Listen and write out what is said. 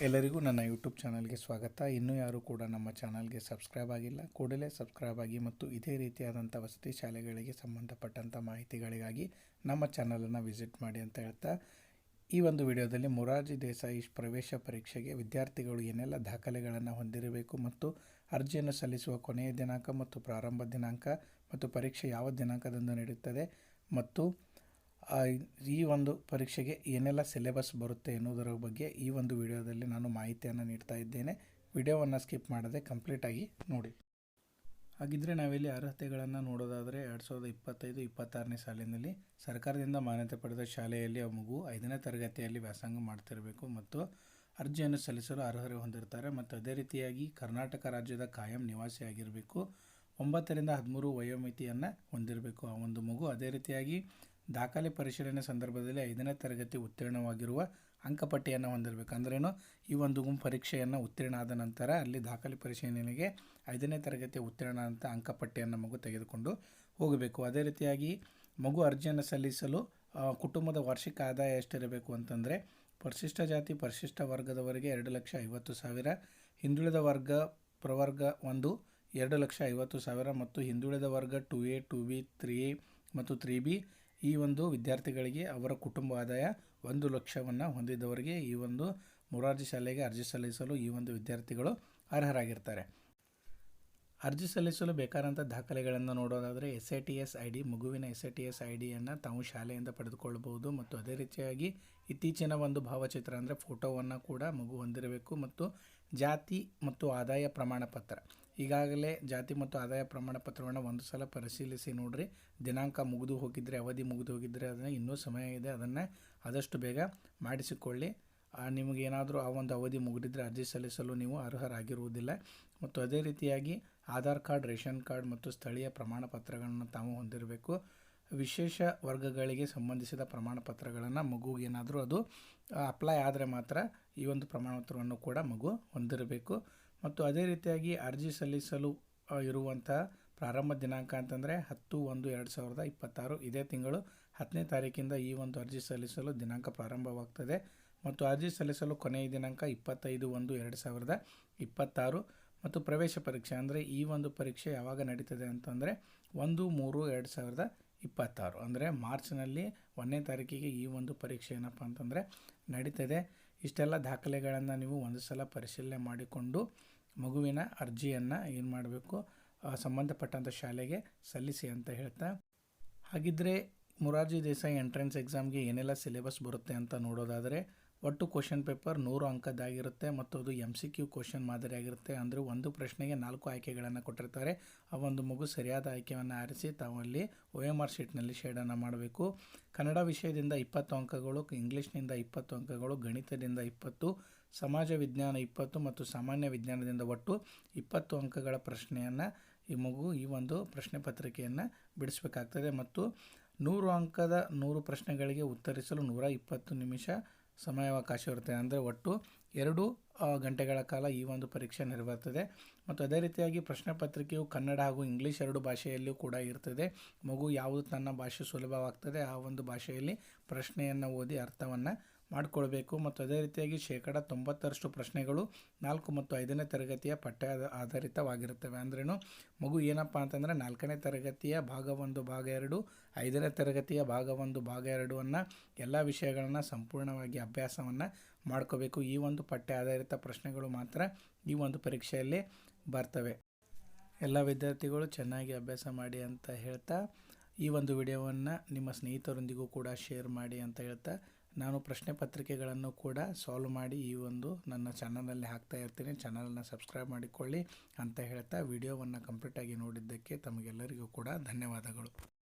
ಎಲ್ಲರಿಗೂ ನನ್ನ ಯೂಟ್ಯೂಬ್ ಚಾನಲ್ಗೆ ಸ್ವಾಗತ. ಇನ್ನೂ ಯಾರೂ ಕೂಡ ನಮ್ಮ ಚಾನಲ್ಗೆ ಸಬ್ಸ್ಕ್ರೈಬ್ ಆಗಿಲ್ಲ, ಕೂಡಲೇ ಸಬ್ಸ್ಕ್ರೈಬ್ ಆಗಿ ಮತ್ತು ಇದೇ ರೀತಿಯಾದಂಥ ವಸತಿ ಶಾಲೆಗಳಿಗೆ ಸಂಬಂಧಪಟ್ಟಂಥ ಮಾಹಿತಿಗಳಿಗಾಗಿ ನಮ್ಮ ಚಾನಲನ್ನು ವಿಸಿಟ್ ಮಾಡಿ ಅಂತ ಹೇಳ್ತಾ, ಈ ಒಂದು ವಿಡಿಯೋದಲ್ಲಿ ಮೊರಾರ್ಜಿ ದೇಸಾಯಿ ಪ್ರವೇಶ ಪರೀಕ್ಷೆಗೆ ವಿದ್ಯಾರ್ಥಿಗಳು ಏನೆಲ್ಲ ದಾಖಲೆಗಳನ್ನು ಹೊಂದಿರಬೇಕು ಮತ್ತು ಅರ್ಜಿಯನ್ನು ಸಲ್ಲಿಸುವ ಕೊನೆಯ ದಿನಾಂಕ ಮತ್ತು ಪ್ರಾರಂಭ ದಿನಾಂಕ ಮತ್ತು ಪರೀಕ್ಷೆ ಯಾವ ದಿನಾಂಕದಂದು ನಡೆಯುತ್ತದೆ ಮತ್ತು ಈ ಒಂದು ಪರೀಕ್ಷೆಗೆ ಏನೆಲ್ಲ ಸಿಲೆಬಸ್ ಬರುತ್ತೆ ಎನ್ನುವುದರ ಬಗ್ಗೆ ಈ ಒಂದು ವಿಡಿಯೋದಲ್ಲಿ ನಾನು ಮಾಹಿತಿಯನ್ನು ನೀಡ್ತಾ ಇದ್ದೇನೆ. ವಿಡಿಯೋವನ್ನು ಸ್ಕಿಪ್ ಮಾಡದೆ ಕಂಪ್ಲೀಟಾಗಿ ನೋಡಿ. ಹಾಗಿದ್ದರೆ ನಾವಿಲ್ಲಿ ಅರ್ಹತೆಗಳನ್ನು ನೋಡೋದಾದರೆ 2025-26ನೇ ಸಾಲಿನಲ್ಲಿ ಸರ್ಕಾರದಿಂದ ಮಾನ್ಯತೆ ಪಡೆದ ಶಾಲೆಯಲ್ಲಿ ಆ ಮಗು 5ನೇ ತರಗತಿಯಲ್ಲಿ ವ್ಯಾಸಂಗ ಮಾಡ್ತಿರಬೇಕು ಮತ್ತು ಅರ್ಜಿಯನ್ನು ಸಲ್ಲಿಸಲು ಅರ್ಹತೆ ಹೊಂದಿರ್ತಾರೆ. ಮತ್ತು ಅದೇ ರೀತಿಯಾಗಿ ಕರ್ನಾಟಕ ರಾಜ್ಯದ ಕಾಯಂ ನಿವಾಸಿಯಾಗಿರಬೇಕು. 9ರಿಂದ 13 ವಯೋಮಿತಿಯನ್ನು ಹೊಂದಿರಬೇಕು ಆ ಒಂದು ಮಗು. ಅದೇ ರೀತಿಯಾಗಿ ದಾಖಲೆ ಪರಿಶೀಲನೆ ಸಂದರ್ಭದಲ್ಲಿ 5ನೇ ತರಗತಿ ಉತ್ತೀರ್ಣವಾಗಿರುವ ಅಂಕಪಟ್ಟಿಯನ್ನು ಹೊಂದಿರಬೇಕು. ಅಂದ್ರೇನು, ಈ ಒಂದು ಪರೀಕ್ಷೆಯನ್ನು ಉತ್ತೀರ್ಣ ಆದ ನಂತರ ಅಲ್ಲಿ ದಾಖಲೆ ಪರಿಶೀಲನೆಗೆ 5ನೇ ತರಗತಿ ಉತ್ತೀರ್ಣ ಅಂತ ಅಂಕಪಟ್ಟಿಯನ್ನು ಮಗು ತೆಗೆದುಕೊಂಡು ಹೋಗಬೇಕು. ಅದೇ ರೀತಿಯಾಗಿ ಮಗು ಅರ್ಜಿಯನ್ನು ಸಲ್ಲಿಸಲು ಕುಟುಂಬದ ವಾರ್ಷಿಕ ಆದಾಯ ಎಷ್ಟಿರಬೇಕು ಅಂತಂದರೆ, ಪರಿಶಿಷ್ಟ ಜಾತಿ ಪರಿಶಿಷ್ಟ ವರ್ಗದವರಿಗೆ 2,50,000, ಹಿಂದುಳಿದ ವರ್ಗ ಪ್ರವರ್ಗ 1 2,50,000 ಮತ್ತು ಹಿಂದುಳಿದ ವರ್ಗ 2A 2B 3A ಮತ್ತು 3B ಈ ಒಂದು ವಿದ್ಯಾರ್ಥಿಗಳಿಗೆ ಅವರ ಕುಟುಂಬ ಆದಾಯ 1 ಲಕ್ಷವನ್ನು ಹೊಂದಿದ್ದವರಿಗೆ ಈ ಒಂದು ಮೊರಾರ್ಜಿ ಶಾಲೆಗೆ ಅರ್ಜಿ ಸಲ್ಲಿಸಲು ಈ ಒಂದು ವಿದ್ಯಾರ್ಥಿಗಳು ಅರ್ಹರಾಗಿರ್ತಾರೆ. ಅರ್ಜಿ ಸಲ್ಲಿಸಲು ಬೇಕಾದಂಥ ದಾಖಲೆಗಳನ್ನು ನೋಡೋದಾದರೆ SATS ID, ಮಗುವಿನ SATS IDಯನ್ನು ತಾವು ಶಾಲೆಯಿಂದ ಪಡೆದುಕೊಳ್ಳಬಹುದು. ಮತ್ತು ಅದೇ ರೀತಿಯಾಗಿ ಇತ್ತೀಚಿನ ಒಂದು ಭಾವಚಿತ್ರ ಅಂದರೆ ಫೋಟೋವನ್ನು ಕೂಡ ಮಗು ಹೊಂದಿರಬೇಕು. ಮತ್ತು ಜಾತಿ ಮತ್ತು ಆದಾಯ ಪ್ರಮಾಣ ಪತ್ರ, ಈಗಾಗಲೇ ಜಾತಿ ಮತ್ತು ಆದಾಯ ಪ್ರಮಾಣ ಪತ್ರವನ್ನು ಒಂದು ಸಲ ಪರಿಶೀಲಿಸಿ ನೋಡಿರಿ. ದಿನಾಂಕ ಮುಗಿದು ಹೋಗಿದ್ದರೆ, ಅವಧಿ ಮುಗಿದು ಹೋಗಿದ್ದರೆ ಅದನ್ನು ಇನ್ನೂ ಸಮಯ ಇದೆ, ಅದನ್ನು ಆದಷ್ಟು ಬೇಗ ಮಾಡಿಸಿಕೊಳ್ಳಿ. ನಿಮಗೇನಾದರೂ ಆ ಒಂದು ಅವಧಿ ಮುಗಿದಿದ್ದರೆ ಅರ್ಜಿ ಸಲ್ಲಿಸಲು ನೀವು ಅರ್ಹರಾಗಿರುವುದಿಲ್ಲ. ಮತ್ತು ಅದೇ ರೀತಿಯಾಗಿ ಆಧಾರ್ ಕಾರ್ಡ್, ರೇಷನ್ ಕಾರ್ಡ್ ಮತ್ತು ಸ್ಥಳೀಯ ಪ್ರಮಾಣ ಪತ್ರಗಳನ್ನು ತಾವು ಹೊಂದಿರಬೇಕು. ವಿಶೇಷ ವರ್ಗಗಳಿಗೆ ಸಂಬಂಧಿಸಿದ ಪ್ರಮಾಣ ಪತ್ರಗಳನ್ನು ಮಗುಗೇನಾದರೂ ಅದು ಅಪ್ಲೈ ಆದರೆ ಮಾತ್ರ ಈ ಒಂದು ಪ್ರಮಾಣ ಪತ್ರವನ್ನು ಕೂಡ ಮಗು ಹೊಂದಿರಬೇಕು. ಮತ್ತು ಅದೇ ರೀತಿಯಾಗಿ ಅರ್ಜಿ ಸಲ್ಲಿಸಲು ಇರುವಂಥ ಪ್ರಾರಂಭ ದಿನಾಂಕ ಅಂತಂದರೆ 10/1/2026, ಇದೇ ತಿಂಗಳು 10ನೇ ತಾರೀಕಿಂದ ಈ ಒಂದು ಅರ್ಜಿ ಸಲ್ಲಿಸಲು ದಿನಾಂಕ ಪ್ರಾರಂಭವಾಗ್ತದೆ. ಮತ್ತು ಅರ್ಜಿ ಸಲ್ಲಿಸಲು ಕೊನೆಯ ದಿನಾಂಕ 25/1/2026. ಮತ್ತು ಪ್ರವೇಶ ಪರೀಕ್ಷೆ ಅಂದರೆ ಈ ಒಂದು ಪರೀಕ್ಷೆ ಯಾವಾಗ ನಡೀತದೆ ಅಂತಂದರೆ 1/3/2026 ಅಂದರೆ ಮಾರ್ಚ್ನಲ್ಲಿ 1ನೇ ತಾರೀಕಿಗೆ ಈ ಒಂದು ಪರೀಕ್ಷೆ ಏನಪ್ಪ ಅಂತಂದರೆ ನಡೀತದೆ. ಇಷ್ಟೆಲ್ಲ ದಾಖಲೆಗಳನ್ನು ನೀವು ಒಂದು ಸಲ ಪರಿಶೀಲನೆ ಮಾಡಿಕೊಂಡು ಮಗುವಿನ ಅರ್ಜಿಯನ್ನು ಏನು ಮಾಡಬೇಕು, ಸಂಬಂಧಪಟ್ಟಂಥ ಶಾಲೆಗೆ ಸಲ್ಲಿಸಿ ಅಂತ ಹೇಳ್ತಾ, ಹಾಗಿದ್ದರೆ ಮೊರಾರ್ಜಿ ದೇಸಾಯಿ ಎಂಟ್ರೆನ್ಸ್ ಎಕ್ಸಾಮ್ಗೆ ಏನೆಲ್ಲ ಸಿಲೆಬಸ್ ಬರುತ್ತೆ ಅಂತ ನೋಡೋದಾದರೆ, ಒಟ್ಟು ಕ್ವಶನ್ ಪೇಪರ್ 100 ಅಂಕದ್ದಾಗಿರುತ್ತೆ ಮತ್ತು ಅದು MCQ ಕ್ವಶನ್ ಮಾದರಿಯಾಗಿರುತ್ತೆ. ಅಂದರೆ ಒಂದು ಪ್ರಶ್ನೆಗೆ 4 ಆಯ್ಕೆಗಳನ್ನು ಕೊಟ್ಟಿರ್ತಾರೆ. ಆ ಒಂದು ಮಗು ಸರಿಯಾದ ಆಯ್ಕೆಯನ್ನು ಆರಿಸಿ ತಾವಲ್ಲಿ OMR ಶೀಟ್ನಲ್ಲಿ ಶೇಡನ್ನು ಮಾಡಬೇಕು. ಕನ್ನಡ ವಿಷಯದಿಂದ 20 ಅಂಕಗಳು, ಇಂಗ್ಲೀಷ್ನಿಂದ 20 ಅಂಕಗಳು, ಗಣಿತದಿಂದ 20, ಸಮಾಜ ವಿಜ್ಞಾನ 20 ಮತ್ತು ಸಾಮಾನ್ಯ ವಿಜ್ಞಾನದಿಂದ ಒಟ್ಟು 20 ಅಂಕಗಳ ಪ್ರಶ್ನೆಯನ್ನು ಈ ಮಗು ಈ ಒಂದು ಪ್ರಶ್ನೆ ಪತ್ರಿಕೆಯನ್ನು ಬಿಡಿಸಬೇಕಾಗ್ತದೆ. ಮತ್ತು 100 ಅಂಕದ 100 ಪ್ರಶ್ನೆಗಳಿಗೆ ಉತ್ತರಿಸಲು 120 ನಿಮಿಷ ಸಮಯಾವಕಾಶ ಇರುತ್ತೆ. ಅಂದರೆ ಒಟ್ಟು 2 ಗಂಟೆಗಳ ಕಾಲ ಈ ಒಂದು ಪರೀಕ್ಷೆ ನಿರ್ವಹಿಸ್ತದೆ. ಮತ್ತು ಅದೇ ರೀತಿಯಾಗಿ ಪ್ರಶ್ನೆ ಪತ್ರಿಕೆಯು ಕನ್ನಡ ಹಾಗೂ ಇಂಗ್ಲೀಷ್ 2 ಭಾಷೆಯಲ್ಲಿಯೂ ಕೂಡ ಇರ್ತದೆ. ಮಗು ಯಾವುದು ತನ್ನ ಭಾಷೆ ಸುಲಭವಾಗ್ತದೆ ಆ ಒಂದು ಭಾಷೆಯಲ್ಲಿ ಪ್ರಶ್ನೆಯನ್ನು ಓದಿ ಅರ್ಥವನ್ನು ಮಾಡಿಕೊಳ್ಬೇಕು. ಮತ್ತು ಅದೇ ರೀತಿಯಾಗಿ 90% ಪ್ರಶ್ನೆಗಳು 4 ಮತ್ತು 5ನೇ ತರಗತಿಯ ಪಠ್ಯ ಆಧಾರಿತವಾಗಿರುತ್ತವೆ. ಅಂದ್ರೇನು, ಮಗು ಏನಪ್ಪ ಅಂತಂದರೆ 4ನೇ ತರಗತಿಯ ಭಾಗ 1 ಭಾಗ 2, 5ನೇ ತರಗತಿಯ ಭಾಗ 1 ಭಾಗ 2 ಎಲ್ಲ ವಿಷಯಗಳನ್ನು ಸಂಪೂರ್ಣವಾಗಿ ಅಭ್ಯಾಸವನ್ನು ಮಾಡ್ಕೋಬೇಕು. ಈ ಒಂದು ಪಠ್ಯ ಆಧಾರಿತ ಪ್ರಶ್ನೆಗಳು ಮಾತ್ರ ಈ ಒಂದು ಪರೀಕ್ಷೆಯಲ್ಲಿ ಬರ್ತವೆ. ಎಲ್ಲ ವಿದ್ಯಾರ್ಥಿಗಳು ಚೆನ್ನಾಗಿ ಅಭ್ಯಾಸ ಮಾಡಿ ಅಂತ ಹೇಳ್ತಾ, ಈ ಒಂದು ವಿಡಿಯೋವನ್ನು ನಿಮ್ಮ ಸ್ನೇಹಿತರೊಂದಿಗೂ ಕೂಡ ಶೇರ್ ಮಾಡಿ ಅಂತ ಹೇಳ್ತಾ, ನಾನು ಪ್ರಶ್ನೆ ಪತ್ರಿಕೆಗಳನ್ನು ಕೂಡ ಸಾಲ್ವ್ ಮಾಡಿ ಈ ಒಂದು ನನ್ನ ಚಾನಲಲ್ಲಿ ಹಾಕ್ತಾ ಇರ್ತೀನಿ. ಚಾನಲನ್ನು ಸಬ್ಸ್ಕ್ರೈಬ್ ಮಾಡಿಕೊಳ್ಳಿ ಅಂತ ಹೇಳ್ತಾ, ವಿಡಿಯೋವನ್ನು ಕಂಪ್ಲೀಟಾಗಿ ನೋಡಿದ್ದಕ್ಕೆ ತಮಗೆಲ್ಲರಿಗೂ ಕೂಡ ಧನ್ಯವಾದಗಳು.